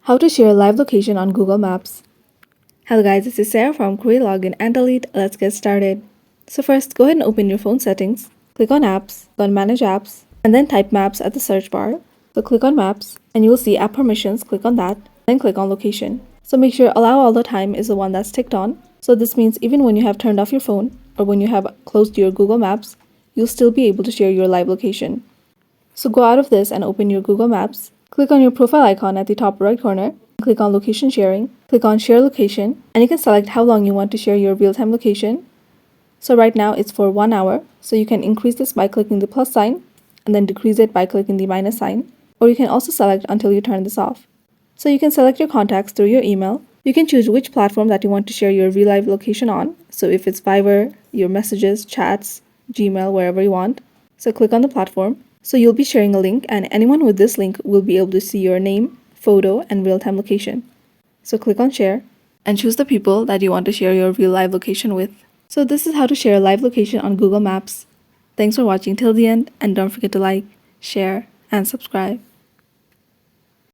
How to share live location on Google Maps. Hello guys, this is Sarah from Create Login and Delete. Let's get started. So first, go ahead and open your phone settings. Click on Apps, go on Manage Apps, and then type Maps at the search bar. So click on Maps, and you will see App Permissions. Click on that, then click on Location. So make sure Allow All the Time is the one that's ticked on. So this means even when you have turned off your phone or when you have closed your Google Maps, you'll still be able to share your live location. So go out of this and open your Google Maps. Click on your profile icon at the top right corner. Click on Location Sharing. Click on Share Location, and you can select how long you want to share your real-time location. So right now it's for 1 hour. So you can increase this by clicking the plus sign and then decrease it by clicking the minus sign. Or you can also select until you turn this off. So you can select your contacts through your email. You can choose which platform that you want to share your real live location on. So if it's Viber, your messages, chats, Gmail, wherever you want. So click on the platform. So you'll be sharing a link, and anyone with this link will be able to see your name, photo, and real-time location. So click on Share and choose the people that you want to share your real live location with. So this is how to share a live location on Google Maps. Thanks for watching till the end, and don't forget to like, share, and subscribe.